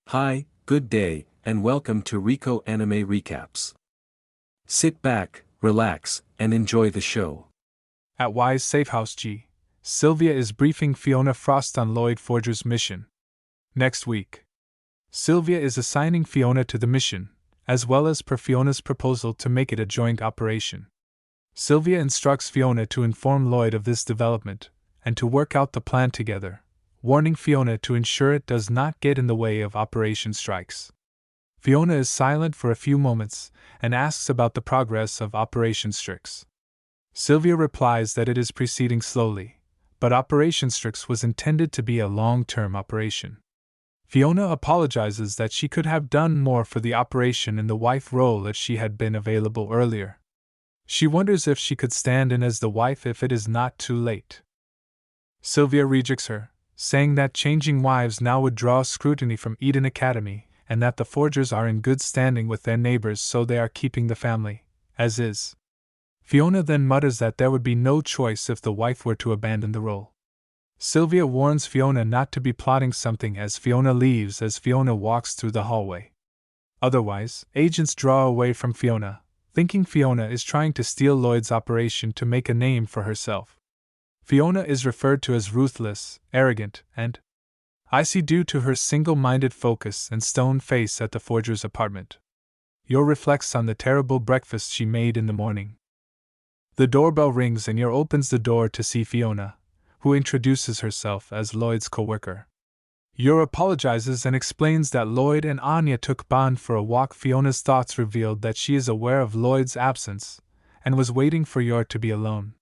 Hi, good day, and welcome to Rico Anime Recaps. Sit back, relax, and enjoy the show. At Y's Safehouse G, Sylvia is briefing Fiona Frost on Lloyd Forger's mission. Next week, Sylvia is assigning Fiona to the mission, as well as per Fiona's proposal to make it a joint operation. Sylvia instructs Fiona to inform Lloyd of this development, and to work out the plan together, warning Fiona to ensure it does not get in the way of Operation Strikes. Fiona is silent for a few moments, and asks about the progress of Operation Strix. Sylvia replies that it is proceeding slowly, but Operation Strix was intended to be a long-term operation. Fiona apologizes that she could have done more for the operation in the wife role if she had been available earlier. She wonders if she could stand in as the wife if it is not too late. Sylvia rejects her, saying that changing wives now would draw scrutiny from Eden Academy, and that the Forgers are in good standing with their neighbors, so they are keeping the family, as is. Fiona then mutters that there would be no choice if the wife were to abandon the role. Sylvia warns Fiona not to be plotting something as Fiona leaves as Fiona walks through the hallway. Otherwise, agents draw away from Fiona, thinking Fiona is trying to steal Lloyd's operation to make a name for herself. Fiona is referred to as ruthless, arrogant, and icy due to her single-minded focus and stone face at the Forger's apartment. Yor reflects on the terrible breakfast she made in the morning. The doorbell rings and Yor opens the door to see Fiona, who introduces herself as Lloyd's co-worker. Yor apologizes and explains that Lloyd and Anya took Bond for a walk. Fiona's thoughts revealed that she is aware of Lloyd's absence, and was waiting for Yor to be alone.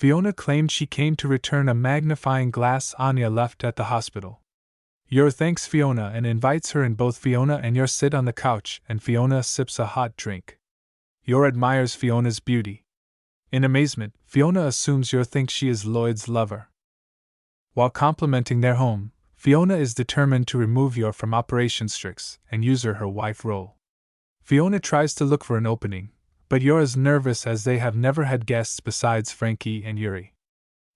Fiona claimed she came to return a magnifying glass Anya left at the hospital. Yor thanks Fiona and invites her in. Both Fiona and Yor sit on the couch and Fiona sips a hot drink. Yor admires Fiona's beauty. In amazement, Fiona assumes Yor thinks she is Lloyd's lover. While complimenting their home, Fiona is determined to remove Yor from Operation Strix and use her wife role. Fiona tries to look for an opening, but Yor is nervous as they have never had guests besides Frankie and Yuri.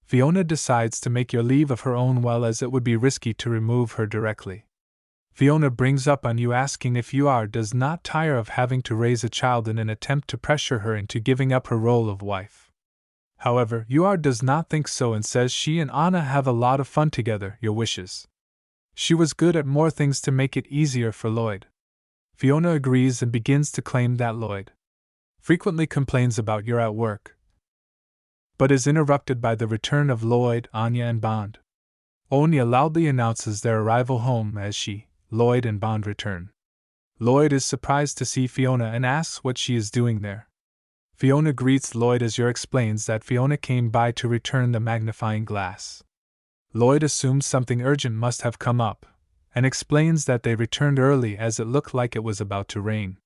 Fiona decides to make Yor leave of her own will as it would be risky to remove her directly. Fiona brings up on you asking if Yor does not tire of having to raise a child in an attempt to pressure her into giving up her role of wife. However, Yor does not think so and says she and Anna have a lot of fun together. Yor wishes she was good at more things to make it easier for Lloyd. Fiona agrees and begins to claim that Lloyd frequently complains about Yor at work, but is interrupted by the return of Lloyd, Anya, and Bond. Anya loudly announces their arrival home as she, Lloyd, and Bond return. Lloyd is surprised to see Fiona and asks what she is doing there. Fiona greets Lloyd as Yor explains that Fiona came by to return the magnifying glass. Lloyd assumes something urgent must have come up, and explains that they returned early as it looked like it was about to rain.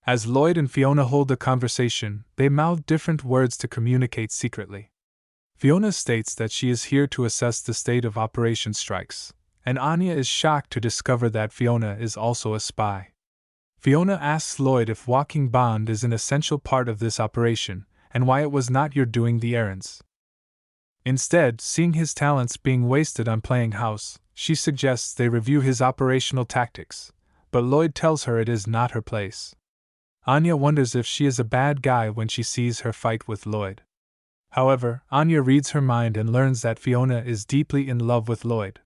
As Lloyd and Fiona hold a conversation, they mouth different words to communicate secretly. Fiona states that she is here to assess the state of Operation Strikes, and Anya is shocked to discover that Fiona is also a spy. Fiona asks Lloyd if walking Bond is an essential part of this operation, and why it was not Yor doing the errands. Instead, seeing his talents being wasted on playing house, she suggests they review his operational tactics, but Lloyd tells her it is not her place. Anya wonders if she is a bad guy when she sees her fight with Lloyd. However, Anya reads her mind and learns that Fiona is deeply in love with Lloyd.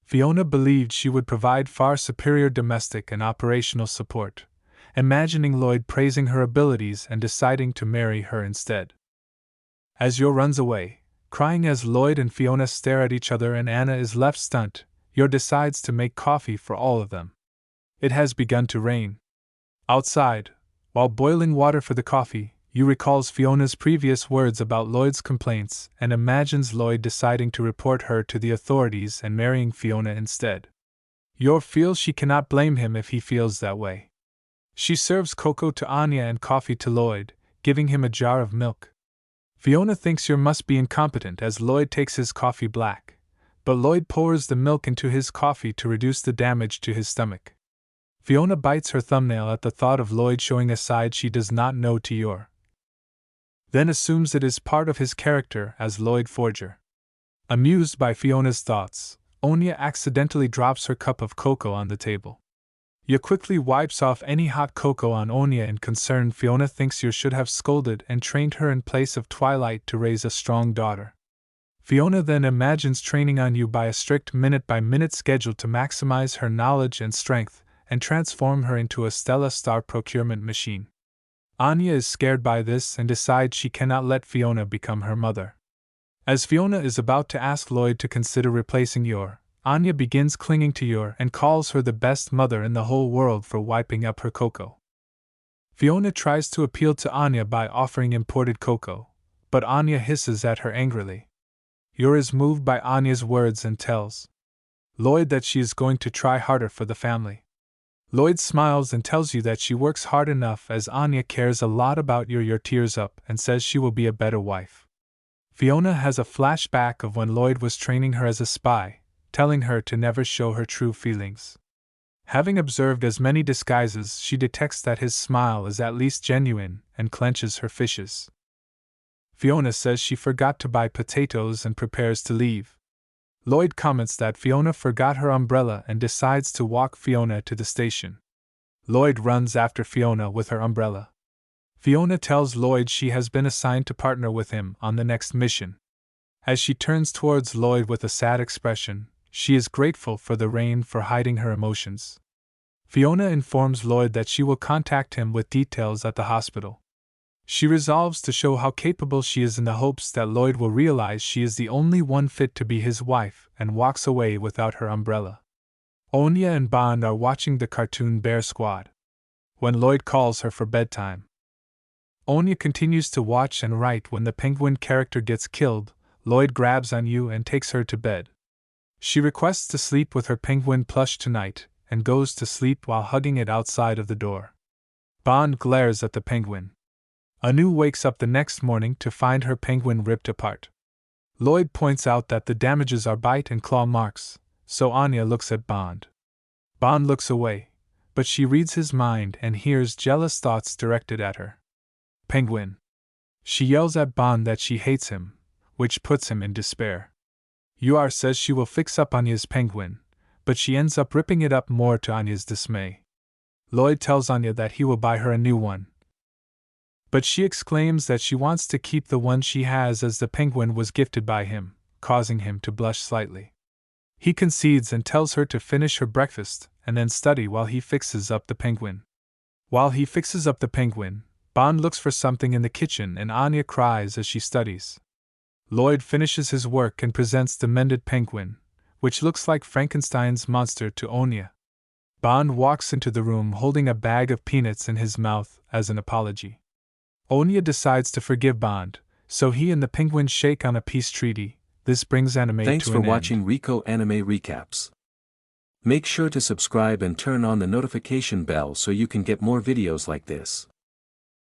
Fiona believed she would provide far superior domestic and operational support, imagining Lloyd praising her abilities and deciding to marry her instead. As Yor runs away, crying as Lloyd and Fiona stare at each other and Anna is left stunned, Yor decides to make coffee for all of them. It has begun to rain. Outside, while boiling water for the coffee, Yor recalls Fiona's previous words about Lloyd's complaints and imagines Lloyd deciding to report her to the authorities and marrying Fiona instead. Yor feels she cannot blame him if he feels that way. She serves cocoa to Anya and coffee to Lloyd, giving him a jar of milk. Fiona thinks Yor must be incompetent as Lloyd takes his coffee black, but Lloyd pours the milk into his coffee to reduce the damage to his stomach. Fiona bites her thumbnail at the thought of Lloyd showing a side she does not know to Yor, then assumes it is part of his character as Lloyd Forger. Amused by Fiona's thoughts, Anya accidentally drops her cup of cocoa on the table. You quickly wipes off any hot cocoa on Onya in concern. Fiona thinks you should have scolded and trained her in place of Twilight to raise a strong daughter. Fiona then imagines training on you by a strict minute-by-minute schedule to maximize her knowledge and strength, and transform her into a Stella Star procurement machine. Anya is scared by this and decides she cannot let Fiona become her mother. As Fiona is about to ask Lloyd to consider replacing Yor, Anya begins clinging to Yor and calls her the best mother in the whole world for wiping up her cocoa. Fiona tries to appeal to Anya by offering imported cocoa, but Anya hisses at her angrily. Yor is moved by Anya's words and tells Lloyd that she is going to try harder for the family. Lloyd smiles and tells you that she works hard enough as Anya cares a lot about Yor. Yor tears up and says she will be a better wife. Fiona has a flashback of when Lloyd was training her as a spy, telling her to never show her true feelings. Having observed as many disguises, she detects that his smile is at least genuine and clenches her fishes. Fiona says she forgot to buy potatoes and prepares to leave. Lloyd comments that Fiona forgot her umbrella and decides to walk Fiona to the station. Lloyd runs after Fiona with her umbrella. Fiona tells Lloyd she has been assigned to partner with him on the next mission. As she turns towards Lloyd with a sad expression, she is grateful for the rain for hiding her emotions. Fiona informs Lloyd that she will contact him with details at the hospital. She resolves to show how capable she is in the hopes that Lloyd will realize she is the only one fit to be his wife, and walks away without her umbrella. Onya and Bond are watching the cartoon Bear Squad. When Lloyd calls her for bedtime, Onya continues to watch and write. When the penguin character gets killed, Lloyd grabs Anu and takes her to bed. She requests to sleep with her penguin plush tonight, and goes to sleep while hugging it outside of the door. Bond glares at the penguin. Anu wakes up the next morning to find her penguin ripped apart. Lloyd points out that the damages are bite and claw marks, so Anya looks at Bond. Bond looks away, but she reads his mind and hears jealous thoughts directed at her. Penguin. She yells at Bond that she hates him, which puts him in despair. Yuar says she will fix up Anya's penguin, but she ends up ripping it up more to Anya's dismay. Lloyd tells Anya that he will buy her a new one, but she exclaims that she wants to keep the one she has as the penguin was gifted by him, causing him to blush slightly. He concedes and tells her to finish her breakfast and then study while he fixes up the penguin. While he fixes up the penguin, Bond looks for something in the kitchen and Anya cries as she studies. Lloyd finishes his work and presents the mended penguin, which looks like Frankenstein's monster, to Onya. Bond walks into the room holding a bag of peanuts in his mouth as an apology. Onya decides to forgive Bond, so he and the penguin shake on a peace treaty. This brings anime Thanks to for an watching end. Rico Anime Recaps. Make sure to subscribe and turn on the notification bell so you can get more videos like this.